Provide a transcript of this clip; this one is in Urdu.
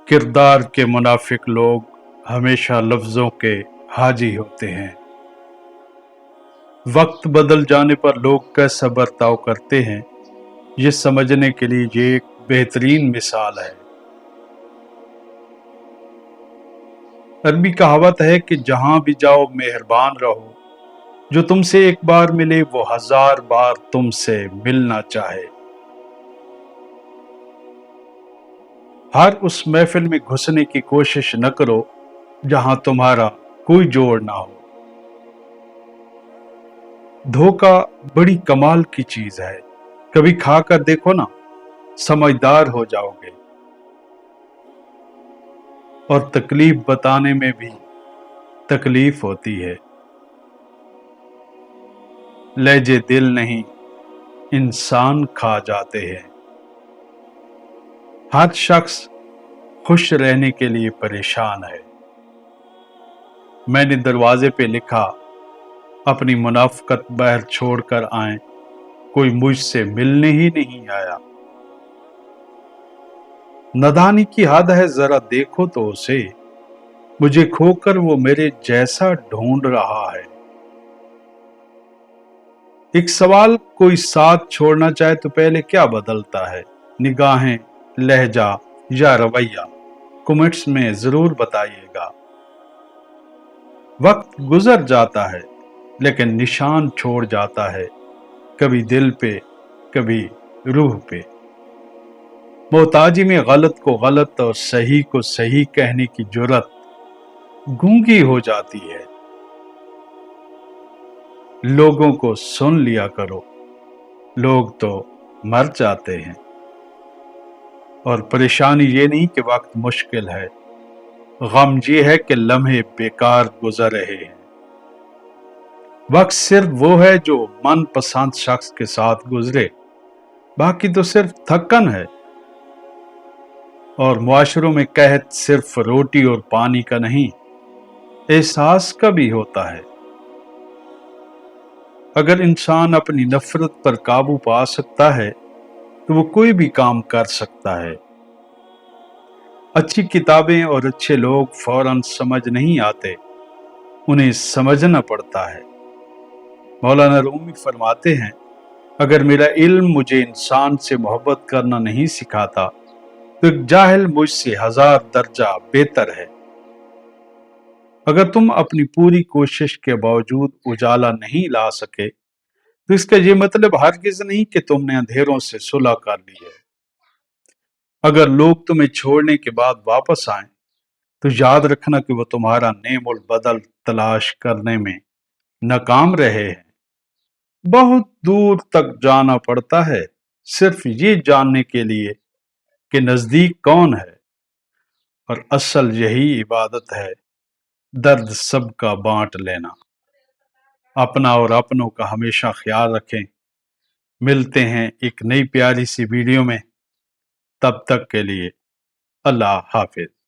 کردار کے منافق لوگ ہمیشہ لفظوں کے حاجی ہوتے ہیں۔ وقت بدل جانے پر لوگ کیسا برتاؤ کرتے ہیں، یہ سمجھنے کے لیے یہ ایک بہترین مثال ہے۔ عربی کہاوت ہے کہ جہاں بھی جاؤ مہربان رہو، جو تم سے ایک بار ملے وہ 1000 بار تم سے ملنا چاہے۔ ہر اس محفل میں گھسنے کی کوشش نہ کرو جہاں تمہارا کوئی جوڑ نہ ہو۔ دھوکہ بڑی کمال کی چیز ہے، کبھی کھا کر دیکھو نا، سمجھدار ہو جاؤ گے۔ اور تکلیف بتانے میں بھی تکلیف ہوتی ہے۔ لہجے دل نہیں، انسان کھا جاتے ہیں۔ ہر شخص خوش رہنے کے لیے پریشان ہے۔ میں نے دروازے پہ لکھا، اپنی منافقت باہر چھوڑ کر آئیں، کوئی مجھ سے ملنے ہی نہیں آیا۔ نادانی کی حد ہے، ذرا دیکھو تو اسے، مجھے کھو کر وہ میرے جیسا ڈھونڈ رہا ہے۔ ایک سوال، کوئی ساتھ چھوڑنا چاہے تو پہلے کیا بدلتا ہے؟ نگاہیں، لہجہ یا رویہ؟ کمنٹس میں ضرور بتائیے گا۔ وقت گزر جاتا ہے لیکن نشان چھوڑ جاتا ہے، کبھی دل پہ، کبھی روح پہ۔ محتاجی میں غلط کو غلط اور صحیح کو صحیح کہنے کی جرات گونگی ہو جاتی ہے۔ لوگوں کو سن لیا کرو، لوگ تو مر جاتے ہیں۔ اور پریشانی یہ نہیں کہ وقت مشکل ہے، غم یہ ہے کہ لمحے بیکار گزر رہے ہیں۔ وقت صرف وہ ہے جو من پسند شخص کے ساتھ گزرے، باقی تو صرف تھکن ہے۔ اور معاشروں میں قحط صرف روٹی اور پانی کا نہیں، احساس کا بھی ہوتا ہے۔ اگر انسان اپنی نفرت پر قابو پا سکتا ہے تو وہ کوئی بھی کام کر سکتا ہے۔ اچھی کتابیں اور اچھے لوگ فوراً سمجھ نہیں آتے، انہیں سمجھنا پڑتا ہے۔ مولانا رومی فرماتے ہیں، اگر میرا علم مجھے انسان سے محبت کرنا نہیں سکھاتا تو ایک جاہل مجھ سے 1000 درجہ بہتر ہے۔ اگر تم اپنی پوری کوشش کے باوجود اجالا نہیں لا سکے تو اس کا یہ مطلب ہرگز نہیں کہ تم نے اندھیروں سے صلح کر لی ہے۔ اگر لوگ تمہیں چھوڑنے کے بعد واپس آئیں تو یاد رکھنا کہ وہ تمہارا نعم البدل تلاش کرنے میں ناکام رہے ہیں۔ بہت دور تک جانا پڑتا ہے صرف یہ جاننے کے لیے کہ نزدیک کون ہے، اور اصل یہی عبادت ہے، درد سب کا بانٹ لینا۔ اپنا اور اپنوں کا ہمیشہ خیال رکھیں۔ ملتے ہیں ایک نئی پیاری سی ویڈیو میں، تب تک کے لیے اللہ حافظ۔